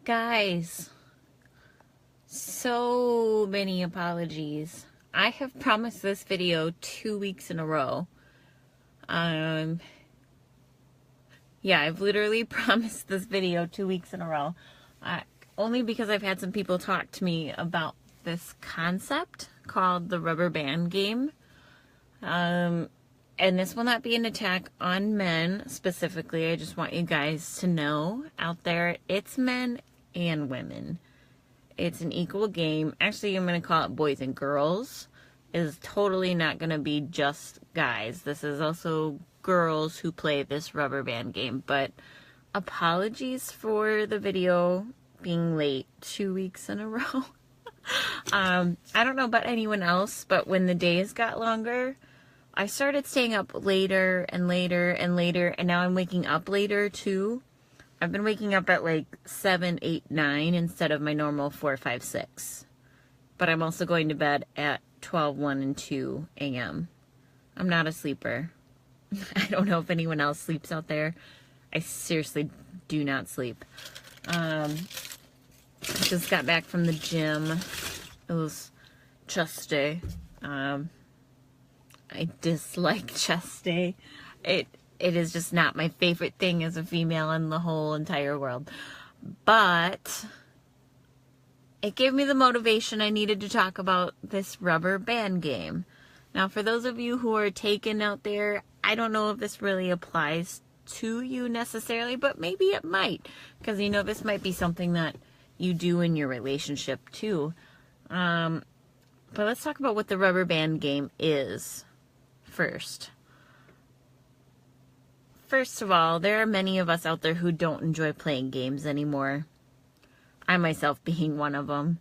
Guys, so many apologies. I have promised this video 2 weeks in a row. Yeah, I've literally promised this video 2 weeks in a row. Only because I've had some people talk to me about this concept called the rubber band game. And this will not be an attack on men specifically. I just want you guys to know out there, it's men and women. It's an equal game. Actually, I'm going to call it boys and girls. It is totally not going to be just guys. This is also girls who play this rubber band game. But apologies for the video being late 2 weeks in a row. I don't know about anyone else, but when the days got longer, I started staying up later and later and later, and now I'm waking up later too. I've been waking up at like 7, 8, 9 instead of my normal 4, 5, 6. But I'm also going to bed at 12, 1, and 2 a.m. I'm not a sleeper. I don't know if anyone else sleeps out there. I seriously do not sleep. I just got back from the gym. It was chest day. I dislike chest day. It is just not my favorite thing as a female in the whole entire world. But it gave me the motivation I needed to talk about this rubber band game. Now, for those of you who are taken out there, I don't know if this really applies to you necessarily, but maybe it might. Because, you know, this might be something that you do in your relationship too. But let's talk about what the rubber band game is first. First of all, there are many of us out there who don't enjoy playing games anymore. I myself being one of them.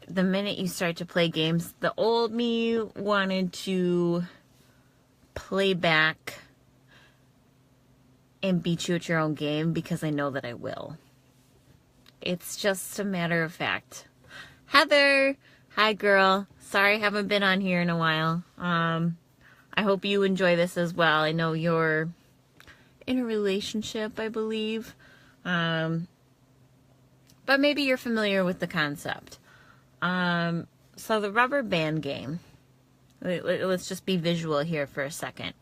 The minute you start to play games, the old me wanted to play back and beat you at your own game because I know that I will. It's just a matter of fact. Heather, hi girl. Sorry I haven't been on here in a while. I hope you enjoy this as well. I know you're in a relationship, I believe. But maybe you're familiar with the concept. So the rubber band game, let's just be visual here for a second.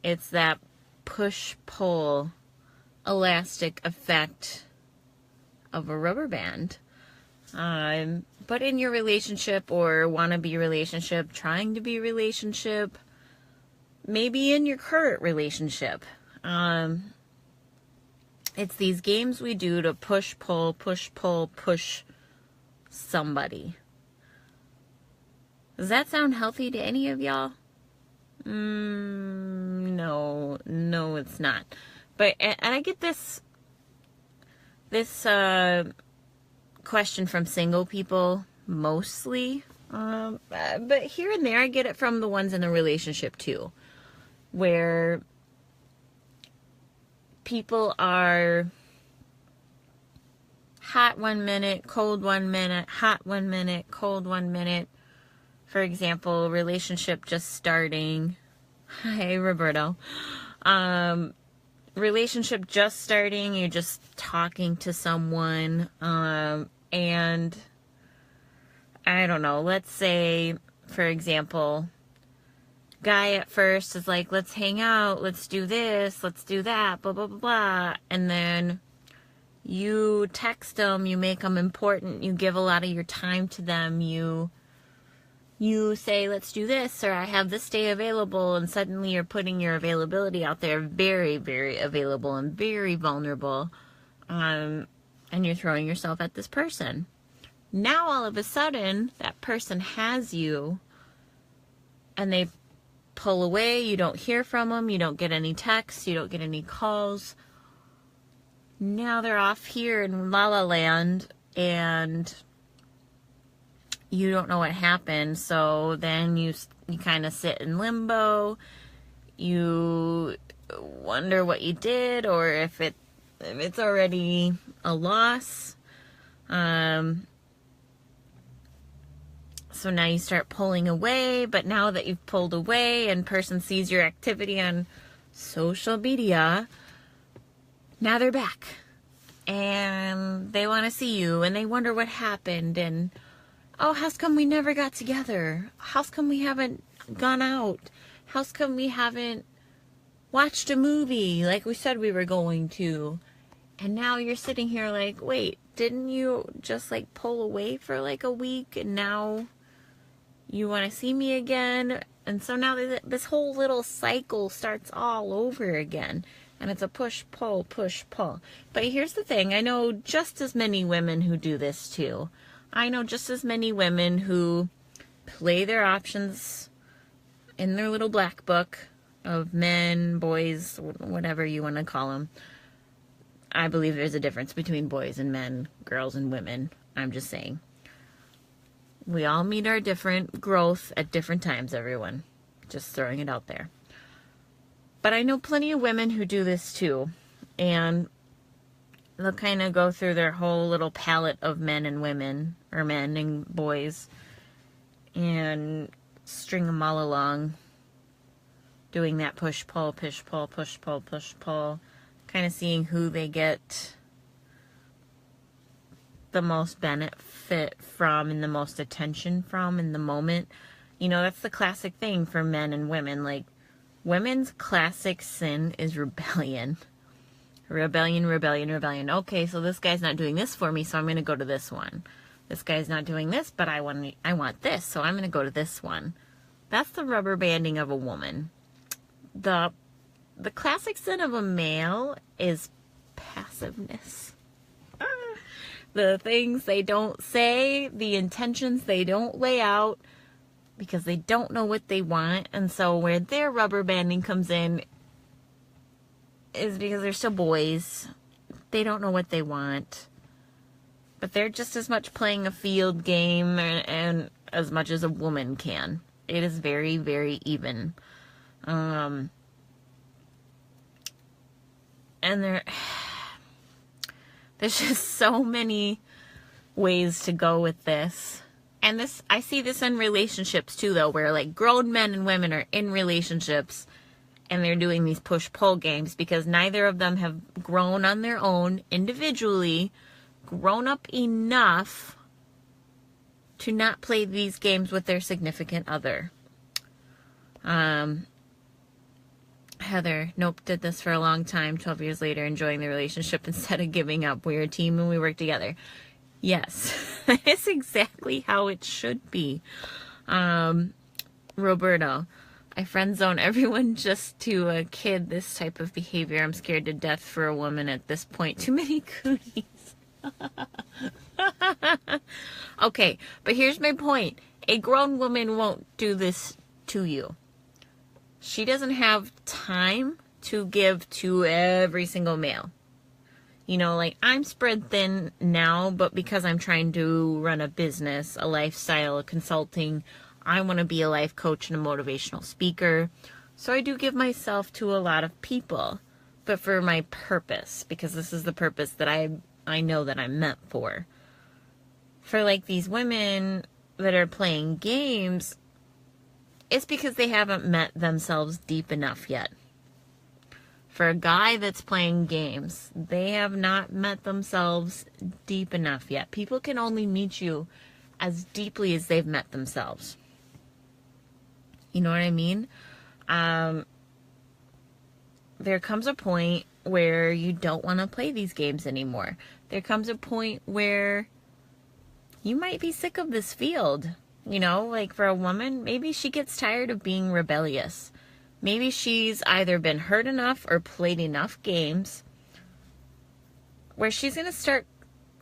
It's that push-pull elastic effect of a rubber band. But in your relationship or wannabe relationship, trying to be relationship, maybe in your current relationship, it's these games we do to push, pull, push somebody. Does that sound healthy to any of y'all? No, it's not. But, and I get this question from single people mostly. But here and there I get it from the ones in the relationship too, where people are hot 1 minute, cold 1 minute, hot 1 minute, cold 1 minute. For example, relationship just starting. Hi, Roberto. Relationship just starting, you're just talking to someone, and I don't know, let's say, for example, guy at first is like, let's hang out, let's do this, let's do that, blah, blah, blah, blah. And then you text them, you make them important, you give a lot of your time to them, you say, let's do this, or I have this day available, and suddenly you're putting your availability out there very, very available and very vulnerable, and you're throwing yourself at this person. Now, all of a sudden, that person has you, and they pull away, you don't hear from them, you don't get any texts, you don't get any calls. Now they're off here in La La Land, and you don't know what happened, so then you kind of sit in limbo. You wonder what you did, or if it's already a loss. So now you start pulling away, but now that you've pulled away and person sees your activity on social media, now they're back. and they want to see you, and they wonder what happened, and oh, how's come we never got together? How's come we haven't gone out? How's come we haven't watched a movie like we said we were going to? And now you're sitting here like, wait, didn't you just like pull away for like a week, and now you want to see me again? And so now this whole little cycle starts all over again. And it's a push-pull, push-pull. But here's the thing. I know just as many women who do this too. I know just as many women who play their options in their little black book of men, boys, whatever you want to call them. I believe there's a difference between boys and men, girls and women. I'm just saying. We all meet our different growth at different times, everyone. Just throwing it out there. But I know plenty of women who do this too. And they'll kind of go through their whole little palette of men and women, or men and boys, and string them all along, doing that push-pull, push-pull, push-pull, push-pull, kind of seeing who they get the most benefit from and the most attention from in the moment. You know, that's the classic thing for men and women. Like, women's classic sin is rebellion. Rebellion, rebellion, rebellion. Okay, so this guy's not doing this for me, so I'm going to go to this one. This guy's not doing this, but I want this, so I'm going to go to this one. That's the rubber banding of a woman. The classic sin of a male is passiveness. The things they don't say, the intentions they don't lay out, because they don't know what they want. And so where their rubber banding comes in is because they're still boys. They don't know what they want. But they're just as much playing a field game and as much as a woman can. It is very, very even. And there's just so many ways to go with this. And this, I see this in relationships too, though, where like grown men and women are in relationships and they're doing these push-pull games because neither of them have grown on their own individually, grown up enough to not play these games with their significant other. Heather, nope, did this for a long time, 12 years later, enjoying the relationship instead of giving up. We're a team and we work together. Yes, that is exactly how it should be. Roberto, I friend zone everyone just to a kid this type of behavior. I'm scared to death for a woman at this point. Too many cooties. Okay, but here's my point. A grown woman won't do this to you. She doesn't have time to give to every single male. You know, like, I'm spread thin now, but because I'm trying to run a business, a lifestyle, a consulting, I want to be a life coach and a motivational speaker. So I do give myself to a lot of people, but for my purpose, because this is the purpose that I know that I'm meant for. For, like, these women that are playing games, it's because they haven't met themselves deep enough yet. For a guy that's playing games, they have not met themselves deep enough yet. People can only meet you as deeply as they've met themselves. You know what I mean? There comes a point where you don't want to play these games anymore. There comes a point where you might be sick of this field. You know, like for a woman, maybe she gets tired of being rebellious. Maybe she's either been hurt enough or played enough games where she's going to start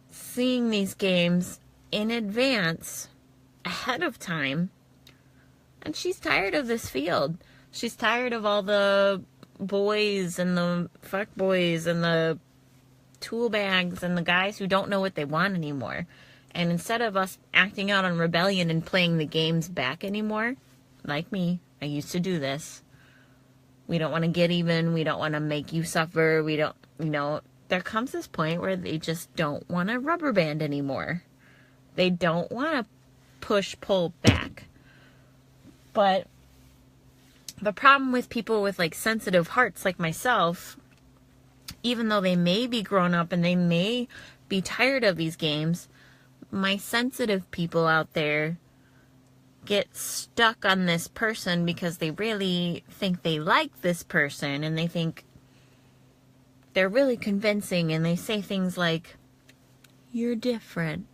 seeing these games in advance, ahead of time, and she's tired of this field. She's tired of all the boys and the fuck boys and the tool bags and the guys who don't know what they want anymore. And instead of us acting out on rebellion and playing the games back anymore, like me, I used to do this. We don't want to get even. We don't want to make you suffer. We don't, you know, there comes this point where they just don't want to rubber band anymore. They don't want to push, pull back. But the problem with people with like sensitive hearts like myself even though they may be grown up and they may be tired of these games, my sensitive people out there get stuck on this person because they really think they like this person and they think they're really convincing, and they say things like, "You're different."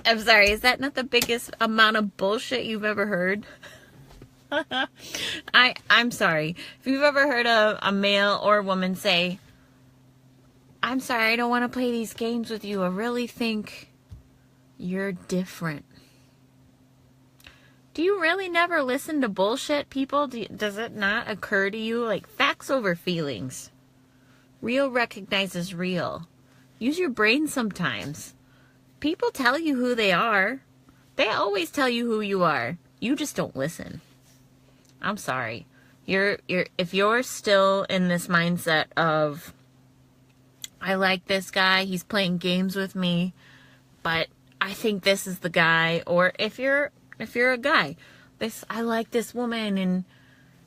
I'm sorry, is that not the biggest amount of bullshit you've ever heard? I'm sorry. If you've ever heard a male or a woman say, "I'm sorry, I don't want to play these games with you. I really think you're different." Do you really never listen to bullshit, people? Does it not occur to you? Like, facts over feelings. Real recognizes real. Use your brain sometimes. People tell you who they are. They always tell you who you are. You just don't listen. I'm sorry. If you're still in this mindset of, "I like this guy, he's playing games with me, but I think this is the guy," or if you're a guy, "I like this woman and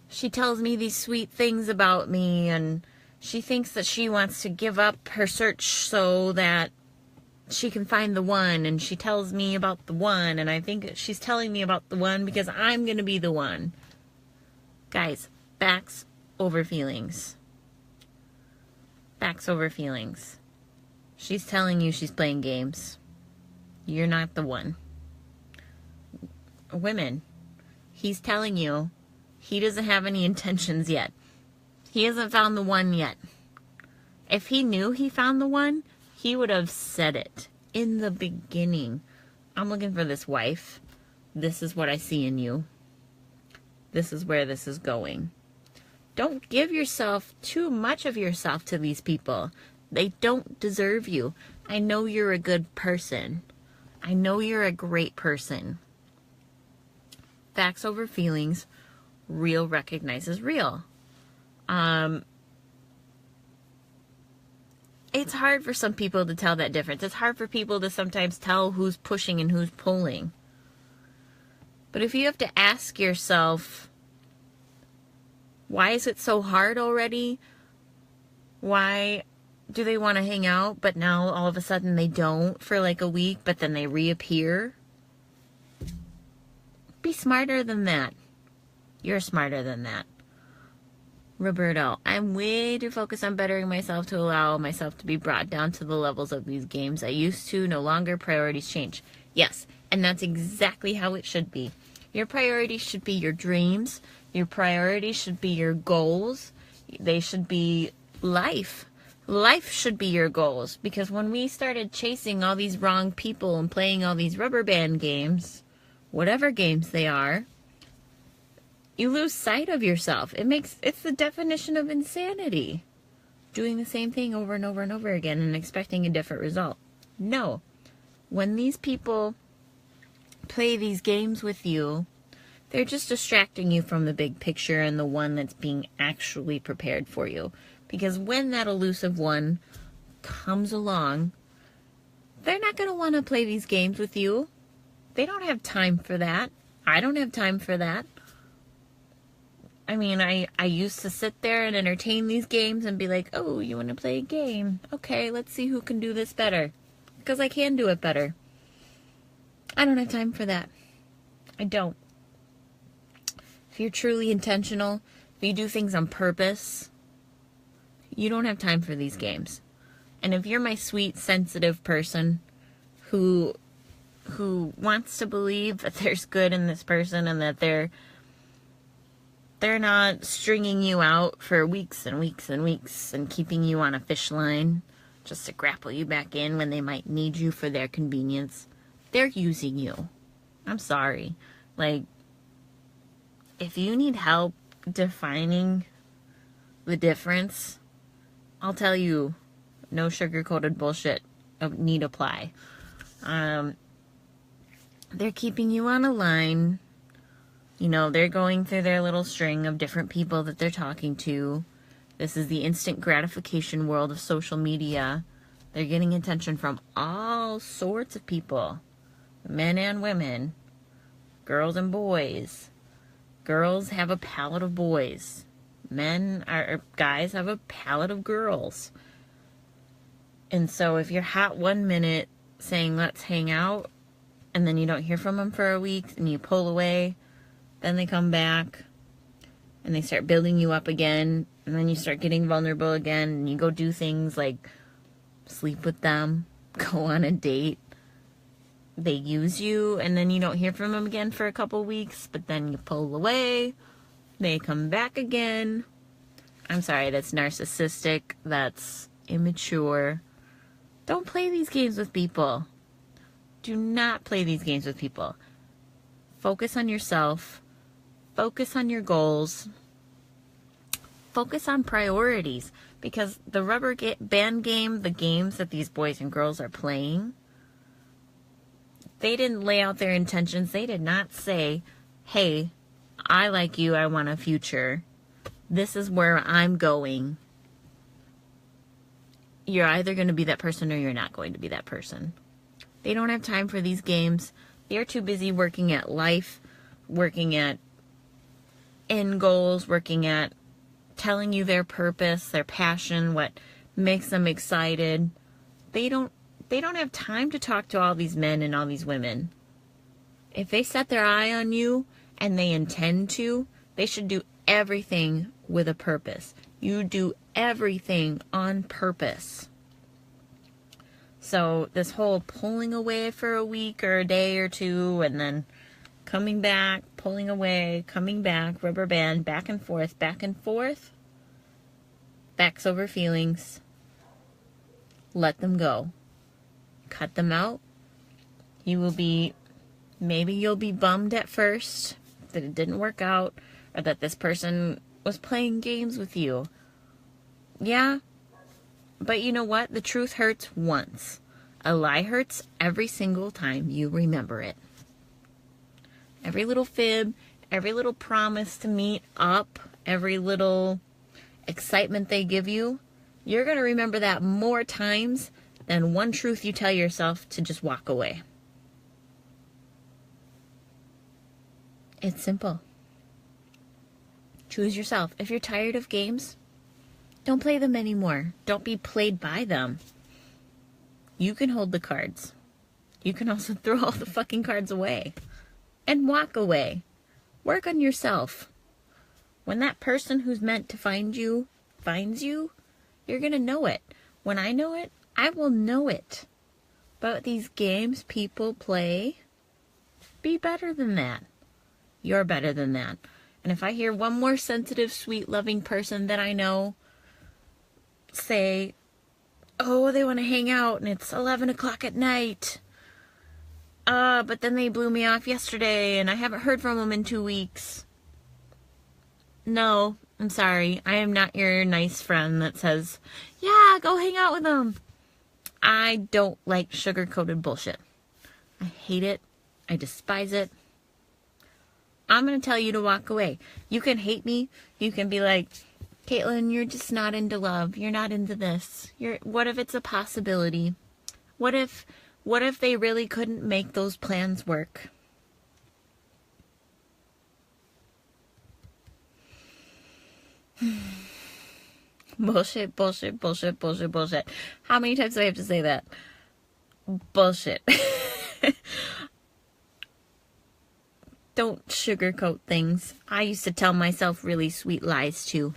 she tells me these sweet things about me, and she thinks that she wants to give up her search so that she can find the one, and she tells me about the one, and I think she's telling me about the one because I'm going to be the one." Guys, facts over feelings. Facts over feelings. She's telling you she's playing games. You're not the one. Women, he's telling you he doesn't have any intentions yet. He hasn't found the one yet. If he knew he found the one, he would have said it in the beginning. "I'm looking for this wife. This is what I see in you. This is where this is going." Don't give yourself too much of yourself to these people. They don't deserve you. I know you're a good person. I know you're a great person. Facts over feelings. Real recognizes real. It's hard for some people to tell that difference. It's hard for people to sometimes tell who's pushing and who's pulling. But if you have to ask yourself, why is it so hard already? Why do they want to hang out, but now all of a sudden they don't for like a week, but then they reappear? Be smarter than that. You're smarter than that. Roberto, I'm way too focused on bettering myself to allow myself to be brought down to the levels of these games I used to. No longer, priorities change. Yes, and that's exactly how it should be. Your priorities should be your dreams. Your priorities should be your goals. They should be life. Life should be your goals. Because when we started chasing all these wrong people and playing all these rubber band games, whatever games they are, you lose sight of yourself. It's the definition of insanity. Doing the same thing over and over and over again and expecting a different result. No. When these people play these games with you, they're just distracting you from the big picture and the one that's being actually prepared for you. Because when that elusive one comes along, they're not going to want to play these games with you. They don't have time for that. I don't have time for that. I mean, I used to sit there and entertain these games and be like, "Oh, you want to play a game? Okay, let's see who can do this better." Because I can do it better. I don't have time for that. I don't. If you're truly intentional, if you do things on purpose, you don't have time for these games. And if you're my sweet, sensitive person who wants to believe that there's good in this person and that they're not stringing you out for weeks and weeks and weeks and keeping you on a fish line just to grapple you back in when they might need you for their convenience, they're using you. I'm sorry. Like, if you need help defining the difference, I'll tell you, no sugar-coated bullshit need apply. They're keeping you on a line. You know, they're going through their little string of different people that they're talking to. This is the instant gratification world of social media. They're getting attention from all sorts of people. Men and women. Girls and boys. Girls have a palette of boys. men or guys have a palette of girls. And so if you're hot one minute saying, let's hang out, and then you don't hear from them for a week and you pull away, then they come back and they start building you up again, and then you start getting vulnerable again, and you go do things like sleep with them, go on a date. They use you, and then you don't hear from them again for a couple weeks, but then you pull away, they come back again. I'm sorry, that's narcissistic, that's immature. Don't play these games with people. Do not play these games with people. Focus on yourself. Focus on your goals. Focus on priorities. Because the rubber band game, the games that these boys and girls are playing, they didn't lay out their intentions. They did not say, hey, I like you, I want a future. This is where I'm going. You're either going to be that person or you're not going to be that person. They don't have time for these games. They're too busy working at life, working at end goals, working at telling you their purpose, their passion, what makes them excited. They don't have time to talk to all these men and all these women. If they set their eye on you and they intend to, they should do everything with a purpose. You do everything on purpose. So this whole pulling away for a week or a day or two and then coming back, pulling away, coming back, rubber band, back and forth, facts over feelings. Let them go. Cut them out. Maybe you'll be bummed at first that it didn't work out or that this person was playing games with you. Yeah, but you know what? The truth hurts once. A lie hurts every single time you remember it. Every little fib, every little promise to meet up, every little excitement they give you, you're going to remember that more times than one truth you tell yourself to just walk away. It's simple. Choose yourself. If you're tired of games, don't play them anymore. Don't be played by them. You can hold the cards. You can also throw all the fucking cards away and walk away. Work on yourself. When that person who's meant to find you finds you, you're going to know it. When I know it, I will know it. But these games people play, be better than that. You're better than that. And if I hear one more sensitive, sweet, loving person that I know say, oh, they want to hang out and it's 11 o'clock at night. But then they blew me off yesterday and I haven't heard from them in 2 weeks. No, I'm sorry. I am not your nice friend that says, yeah, go hang out with them. I don't like sugar-coated bullshit. I hate it. I despise it. I'm going to tell you to walk away. You can hate me. You can be like, Caitlin, you're just not into love. You're not into this. What if it's a possibility? What if they really couldn't make those plans work? Bullshit, bullshit, bullshit, bullshit, bullshit. How many times do I have to say that? Bullshit. Don't sugarcoat things. I used to tell myself really sweet lies too.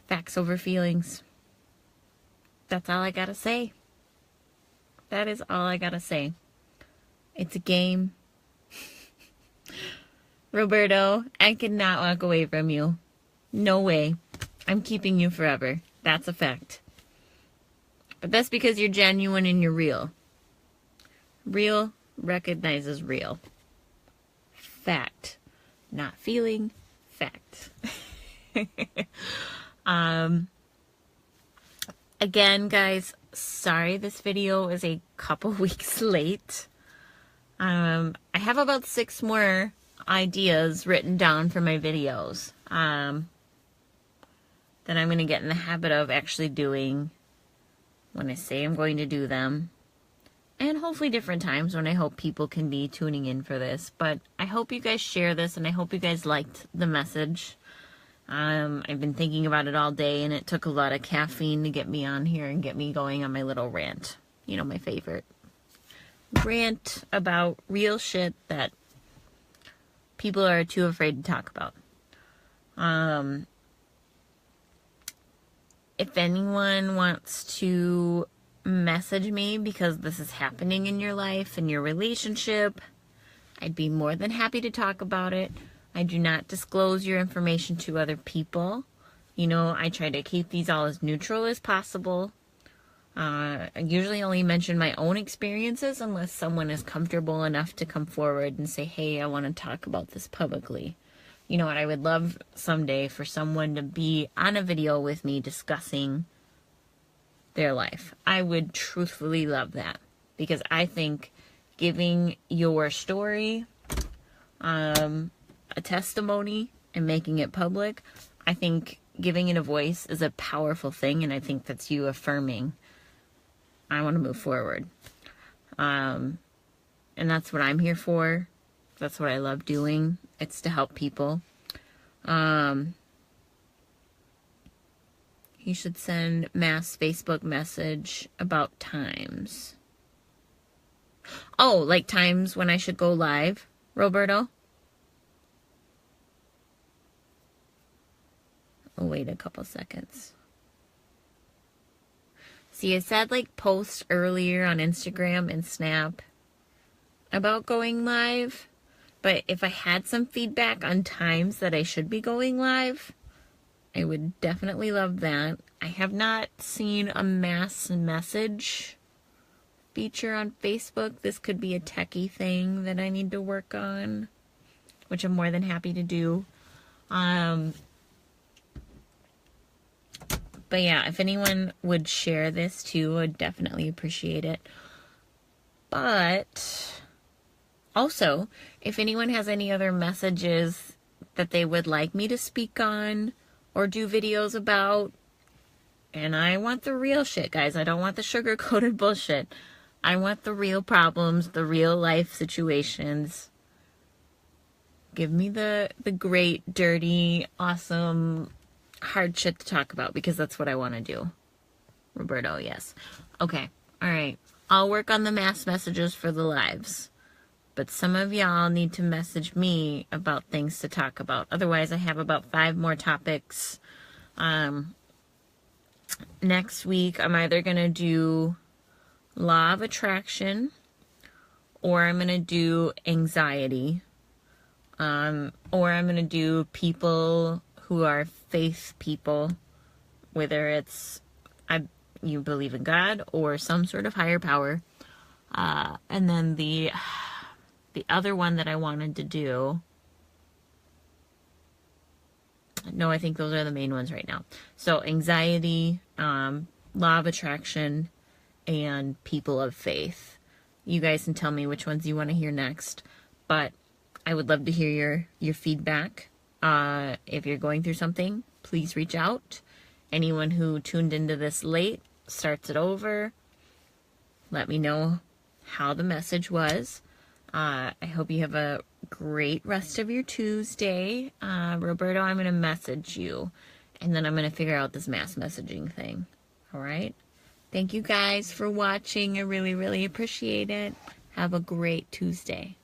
Facts over feelings. That's all I gotta say. That is all I gotta say. It's a game. Roberto, I cannot walk away from you. No way. I'm keeping you forever. That's a fact. But that's because you're genuine and you're real. Real recognizes real. Fact. Not feeling. Fact. Again, guys, sorry this video is a couple weeks late. I have about 6 more ideas written down for my videos that I'm going to get in the habit of actually doing when I say I'm going to do them. and hopefully different times when I hope people can be tuning in for this. But I hope you guys share this, and I hope you guys liked the message. I've been thinking about it all day, and it took a lot of caffeine to get me on here and get me going on my little rant. You know, my favorite. Rant about real shit that people are too afraid to talk about. If anyone wants to message me because this is happening in your life, in your relationship, I'd be more than happy to talk about it. I do not disclose your information to other people. You know, I try to keep these all as neutral as possible. I usually only mention my own experiences unless someone is comfortable enough to come forward and say, hey, I want to talk about this publicly. You know what, I would love someday for someone to be on a video with me discussing their life. I would truthfully love that, because I think giving your story, a testimony, and making it public, I think giving it a voice is a powerful thing, and I think that's you affirming, I want to move forward. And that's what I'm here for. That's what I love doing. It's to help people. You should send mass Facebook message about times. Oh, like times when I should go live, Roberto? Oh, wait a couple seconds. See, I said like post earlier on Instagram and Snap about going live. But if I had some feedback on times that I should be going live, I would definitely love that. I have not seen a mass message feature on Facebook. This could be a techie thing that I need to work on, which I'm more than happy to do. But yeah, if anyone would share this too, I'd definitely appreciate it. But also, if anyone has any other messages that they would like me to speak on or do videos about, and I want the real shit, guys. I don't want the sugar-coated bullshit. I want the real problems, the real life situations. Give me the great, dirty, awesome, hard shit to talk about, because that's what I want to do. Roberto, yes. Okay, all right. I'll work on the mass messages for the lives. But some of y'all need to message me about things to talk about. Otherwise, I have about 5 more topics. Next week, I'm either going to do law of attraction, or I'm going to do anxiety, or I'm going to do people who are faith people, whether it's you believe in God or some sort of higher power. And then the other one that I wanted to do, no, I think those are the main ones right now. So anxiety, law of attraction, and people of faith. You guys can tell me which ones you want to hear next, but I would love to hear your feedback. If you're going through something, please reach out. Anyone who tuned into this late, starts it over, let me know how the message was. I hope you have a great rest of your Tuesday. Roberto, I'm going to message you, and then I'm going to figure out this mass messaging thing. All right? Thank you guys for watching. I really, really appreciate it. Have a great Tuesday.